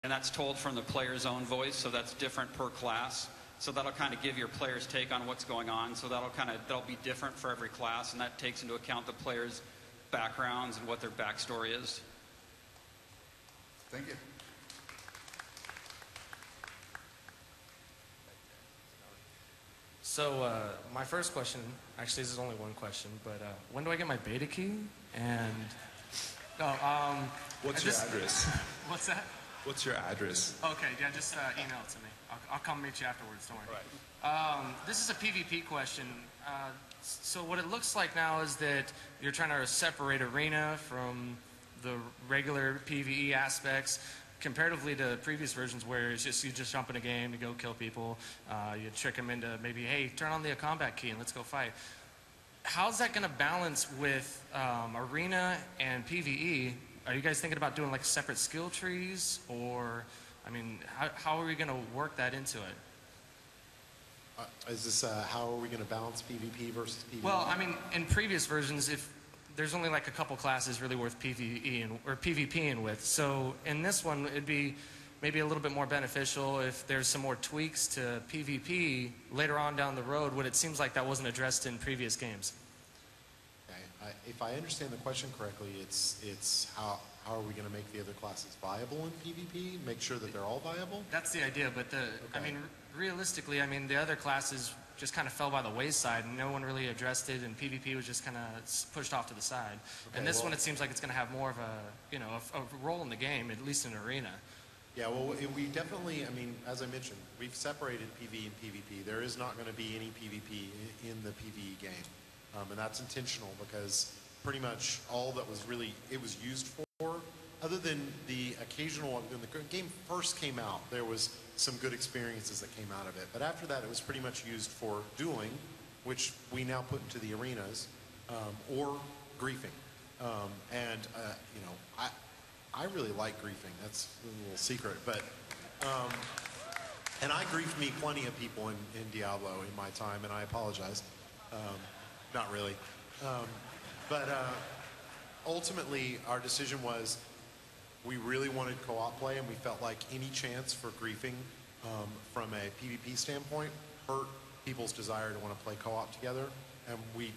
and that's told from the player's own voice, so that's different per class. So that'll kind of give your player's take on what's going on. So that'll be different for every class, and that takes into account the players' backgrounds and what their backstory is. Thank you. So my first question, actually this is only one question, but when do I get my beta key? And what's your address? What's that? What's your address? Okay, yeah, just email it to me. I'll come meet you afterwards, don't worry. Right. This is a PvP question. So what it looks like now is that you're trying to separate arena from the regular PvE aspects, comparatively to previous versions where it's just you just jump in a game, you go kill people, you trick them into maybe, hey, turn on the combat key and let's go fight. How's that going to balance with arena and PvE? Are you guys thinking about doing like separate skill trees, or, I mean, how are we going to work that into it? Is this how are we going to balance PvP versus PvE? Well, I mean, in previous versions, if there's only like a couple classes really worth PvE or PvPing with, so in this one it'd be maybe a little bit more beneficial if there's some more tweaks to PvP later on down the road, when it seems like that wasn't addressed in previous games. Okay. If I understand the question correctly, it's how are we going to make the other classes viable in PvP? Make sure that they're all viable? That's the idea, but I mean, realistically, I mean, the other classes just kind of fell by the wayside, and no one really addressed it, and PvP was just kind of pushed off to the side. Okay, and this one, it seems like it's going to have more of a role in the game, at least in arena. Yeah, well, we definitely, I mean, as I mentioned, we've separated PvE and PvP. There is not going to be any PvP in the PvE game, and that's intentional because pretty much all that was really, it was used for, other than the occasional, when the game first came out, there was some good experiences that came out of it. But after that, it was pretty much used for dueling, which we now put into the arenas, or griefing. You know, I really like griefing. That's a little secret, but and I griefed me plenty of people in Diablo in my time, and I apologize. Not really, but ultimately our decision was we really wanted co-op play, and we felt like any chance for griefing from a PvP standpoint hurt people's desire to want to play co-op together, and we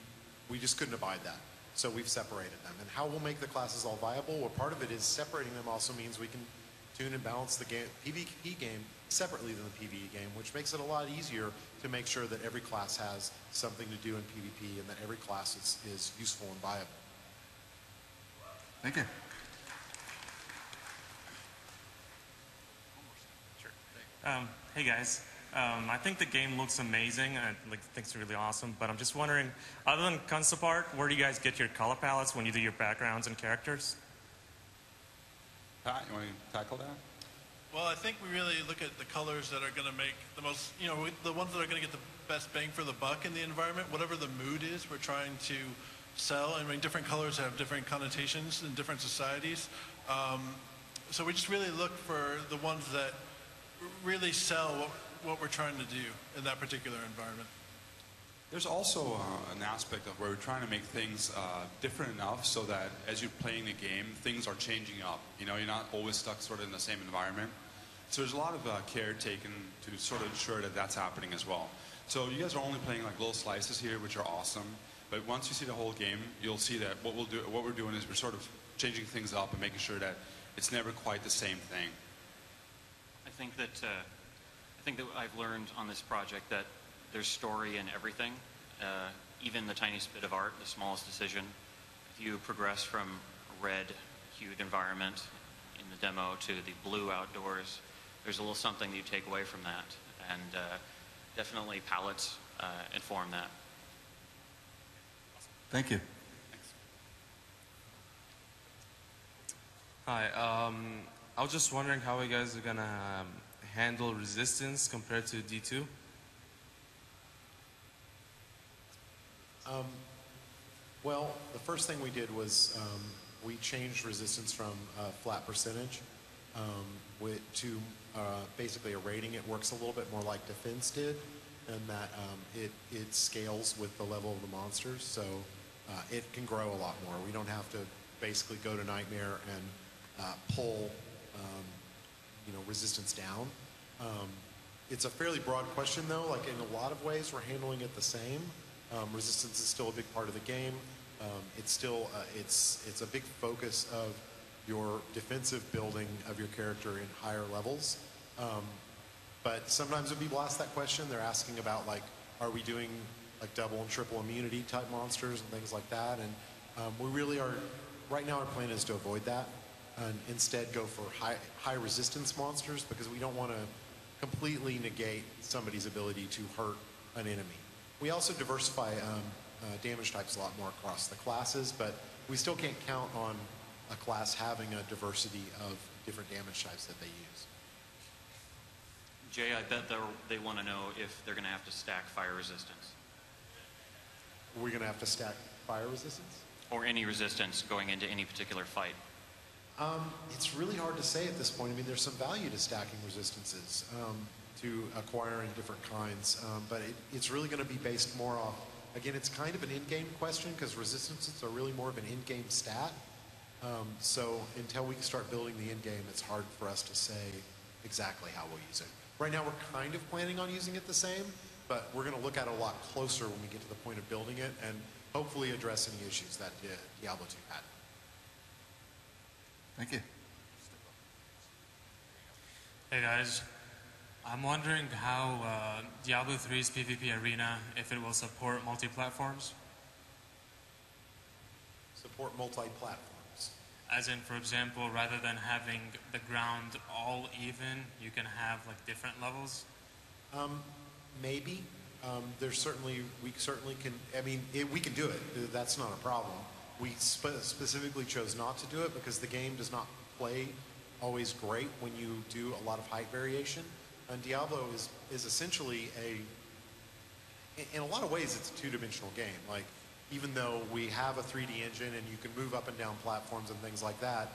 just couldn't abide that. So we've separated them. And how we'll make the classes all viable, well, part of it is separating them also means we can tune and balance the game, PvP game separately than the PvE game, which makes it a lot easier to make sure that every class has something to do in PvP and that every class is useful and viable. Thank you. Hey guys, I think the game looks amazing, and I think it's really awesome, but I'm just wondering, other than concept art, where do you guys get your color palettes when you do your backgrounds and characters? Pat, you want to tackle that? Well, I think we really look at the colors that are going to make the most, you know, the ones that are going to get the best bang for the buck in the environment. Whatever the mood is, we're trying to sell. I mean, different colors have different connotations in different societies. So we just really look for the ones that really sell what we're trying to do in that particular environment. There's also an aspect of where we're trying to make things different enough so that as you're playing the game, things are changing up. You know, you're not always stuck sort of in the same environment. So there's a lot of care taken to sort of ensure that that's happening as well. So you guys are only playing like little slices here, which are awesome. But once you see the whole game, you'll see that what we're doing is we're sort of changing things up and making sure that it's never quite the same thing. I think that I've learned on this project that there's story in everything, even the tiniest bit of art, the smallest decision. If you progress from a red hued environment in the demo to the blue outdoors, there's a little something that you take away from that, and definitely palettes inform that. Thank you. Hi, I was just wondering how you guys are gonna handle resistance compared to D2. Well, the first thing we did was we changed resistance from a flat percentage to basically a rating. It works a little bit more like defense did, and that it scales with the level of the monsters, so it can grow a lot more. We don't have to basically go to Nightmare and pull resistance down. It's a fairly broad question, though. Like in a lot of ways, we're handling it the same. Resistance is still a big part of the game. It's still it's a big focus of your defensive building of your character in higher levels. But sometimes when people ask that question, they're asking about like, are we doing like double and triple immunity type monsters and things like that? And we really are. Right now, our plan is to avoid that and instead go for high resistance monsters because we don't want to completely negate somebody's ability to hurt an enemy. We also diversify damage types a lot more across the classes, but we still can't count on a class having a diversity of different damage types that they use. Jay, I bet they want to know if they're going to have to stack fire resistance. Are we going to have to stack fire resistance? Or any resistance going into any particular fight. It's really hard to say at this point. I mean, there's some value to stacking resistances, to acquiring different kinds, but it's really going to be based more off, again, it's kind of an in-game question because resistances are really more of an in-game stat. So until we can start building the in-game, it's hard for us to say exactly how we'll use it. Right now, we're kind of planning on using it the same, but we're going to look at it a lot closer when we get to the point of building it and hopefully address any issues that Diablo 2 had. Thank you. Hey guys, I'm wondering how Diablo 3's PvP arena, if it will support multi-platforms. Support multi-platforms. As in, for example, rather than having the ground all even, you can have like different levels. Maybe. We certainly can. I mean, we can do it. That's not a problem. We specifically chose not to do it because the game does not play always great when you do a lot of height variation. And Diablo is essentially in a lot of ways, it's a two-dimensional game. Like, even though we have a 3D engine and you can move up and down platforms and things like that,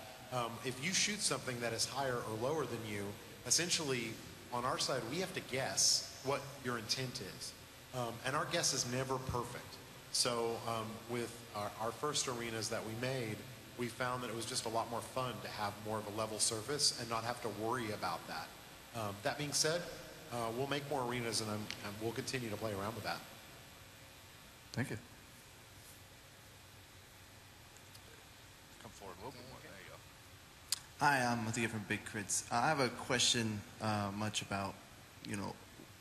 if you shoot something that is higher or lower than you, essentially, on our side, we have to guess what your intent is. And our guess is never perfect. So with our first arenas that we made, we found that it was just a lot more fun to have more of a level surface and not have to worry about that. That being said, we'll make more arenas and we'll continue to play around with that. Thank you. Come forward a little bit more. There you go. Hi, I'm Mathia from Big Crits. I have a question much about,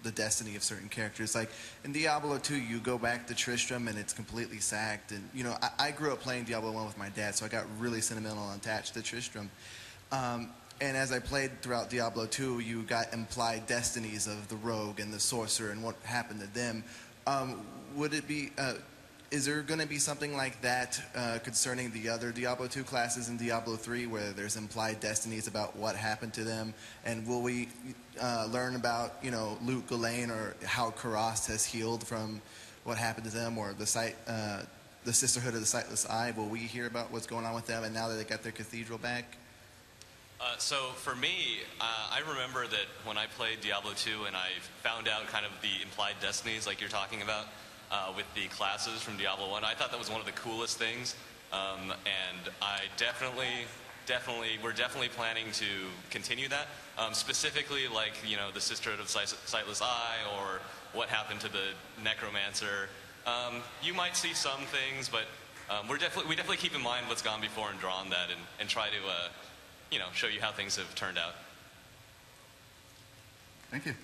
the destiny of certain characters. Like in Diablo 2, you go back to Tristram and it's completely sacked. And, I grew up playing Diablo 1 with my dad, so I got really sentimental and attached to Tristram. And as I played throughout Diablo 2, you got implied destinies of the rogue and the sorcerer and what happened to them. Would it be... is there going to be something like that concerning the other Diablo 2 classes in Diablo 3 where there's implied destinies about what happened to them? And will we learn about, Luke Ghislaine or how Karast has healed from what happened to them, or the Sisterhood of the Sightless Eye? Will we hear about what's going on with them and now that they got their cathedral back? So for me, I remember that when I played Diablo 2 and I found out kind of the implied destinies like you're talking about, with the classes from Diablo 1. I thought that was one of the coolest things, and we're definitely planning to continue that. Specifically, like, the Sisterhood of Sightless Eye, or what happened to the Necromancer. You might see some things, but we definitely keep in mind what's gone before and draw on that, and try to, show you how things have turned out. Thank you.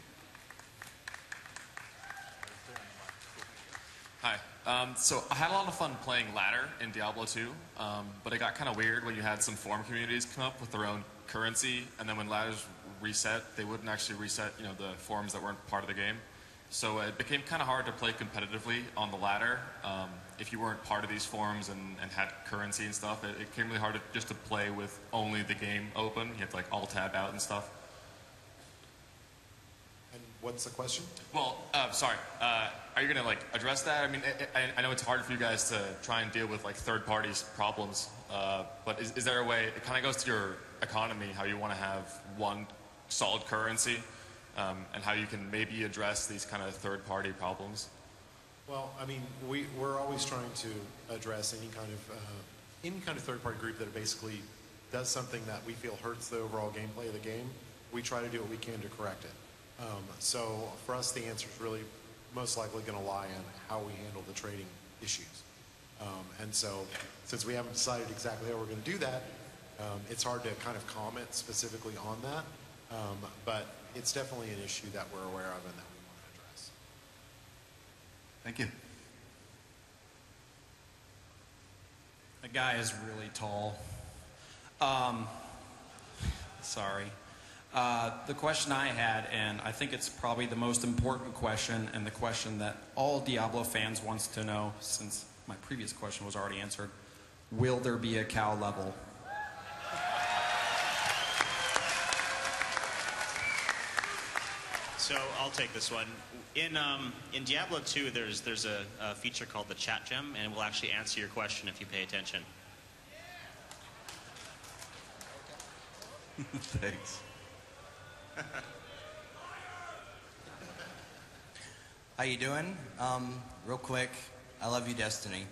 Hi. So I had a lot of fun playing ladder in Diablo 2, but it got kind of weird when you had some farm communities come up with their own currency, and then when ladders reset, they wouldn't actually reset, the forms that weren't part of the game. So it became kind of hard to play competitively on the ladder if you weren't part of these forms and had currency and stuff. It became really hard just to play with only the game open. You have to like alt-tab out and stuff. And what's the question? Well, sorry. Are you going to address that? I mean, I know it's hard for you guys to try and deal with third parties' problems, but is there a way? It kind of goes to your economy, how you want to have one solid currency, and how you can maybe address these kind of third party problems. Well, I mean, we're always trying to address any kind of third party group that basically does something that we feel hurts the overall gameplay of the game. we try to do what we can to correct it. So for us, the answer is really most likely going to lie in how we handle the trading issues. And so since we haven't decided exactly how we're going to do that, it's hard to kind of comment specifically on that. But it's definitely an issue that we're aware of and that we want to address. Thank you. The guy is really tall. Sorry. The question I had, and I think it's probably the most important question and the question that all Diablo fans wants to know, since my previous question was already answered, will there be a cow level? So I'll take this one. In Diablo 2, there's a feature called the chat gem, and it will actually answer your question if you pay attention. Thanks. How you doing? Real quick, I love you, Destiny.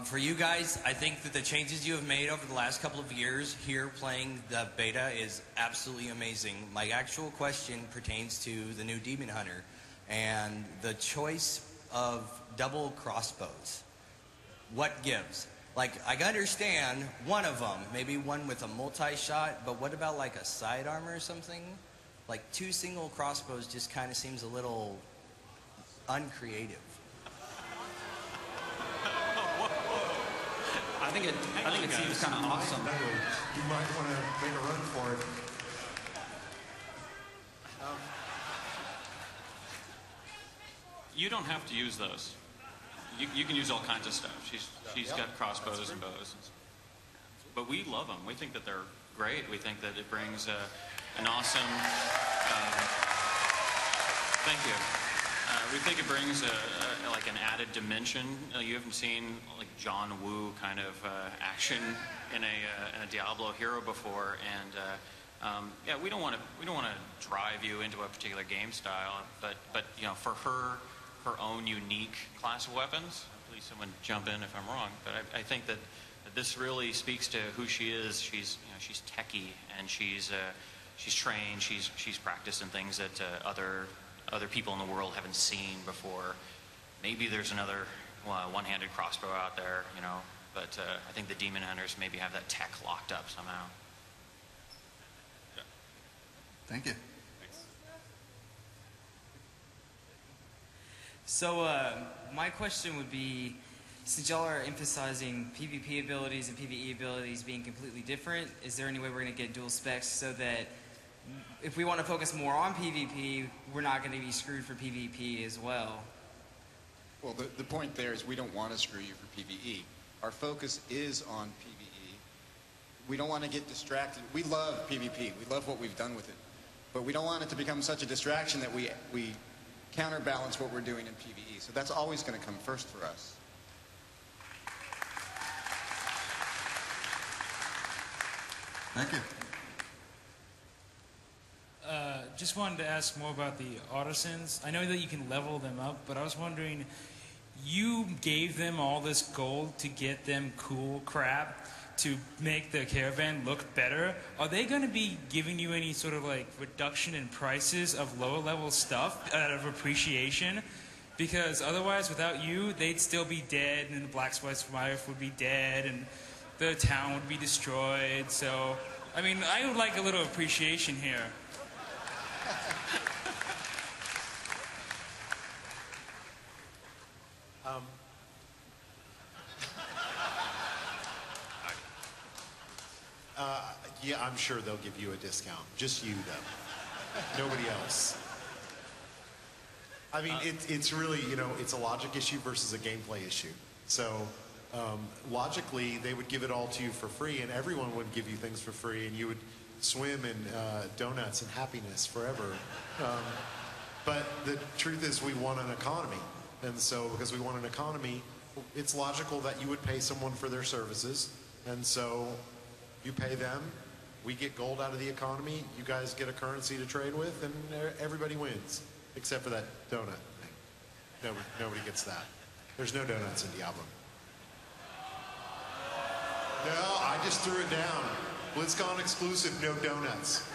For you guys, I think that the changes you have made over the last couple of years here playing the beta is absolutely amazing. My actual question pertains to the new Demon Hunter and the choice of double crossbows. What gives? Like, I understand one of them, maybe one with a multi-shot, but what about like a sidearm or something? Like 2 single crossbows just kind of seems a little uncreative. I think it seems kind of awesome. You might want to make a run for it. You don't have to use those. You can use all kinds of stuff. She's got crossbows and bows. But we love them. We think that they're great. We think that it brings an awesome... thank you. We think it brings like an added dimension. You haven't seen like John Woo kind of action in a Diablo hero before, and yeah, we don't want to drive you into a particular game style, but you know, for her own unique class of weapons. Please, someone jump in if I'm wrong, but I think that this really speaks to who she is. She's techie, and she's trained. She's practiced in things that other people in the world haven't seen before. Maybe there's another one-handed crossbow out there, you know, but I think the Demon Hunters maybe have that tech locked up somehow. Yeah. Thank you. Thanks. So my question would be, since y'all are emphasizing PvP abilities and PvE abilities being completely different, is there any way we're going to get dual specs so that if we want to focus more on PvP, we're not going to be screwed for PvP as well? Well, the point there is we don't want to screw you for PvE. Our focus is on PvE. We don't want to get distracted. We love PvP. We love what we've done with it. But we don't want it to become such a distraction that we counterbalance what we're doing in PvE. So that's always going to come first for us. Thank you. Just wanted to ask more about the artisans. I know that you can level them up, but I was wondering, you gave them all this gold to get them cool crap to make the caravan look better. Are they going to be giving you any sort of like reduction in prices of lower level stuff out of appreciation? Because otherwise, without you, they'd still be dead, and the Blacksmith's wife would be dead, and the town would be destroyed. So, I mean, I would like a little appreciation here. Yeah, I'm sure they'll give you a discount. Just you, though. Nobody else. I mean, it's really, you know, it's a logic issue versus a gameplay issue. So, logically, they would give it all to you for free, and everyone would give you things for free, and you would swim in donuts and happiness forever. But the truth is, we want an economy. And so, because we want an economy, it's logical that you would pay someone for their services. And so, you pay them, we get gold out of the economy, you guys get a currency to trade with, and everybody wins. Except for that donut thing. Nobody gets that. There's no donuts in Diablo. No, I just threw it down. Blizzcon exclusive, no donuts.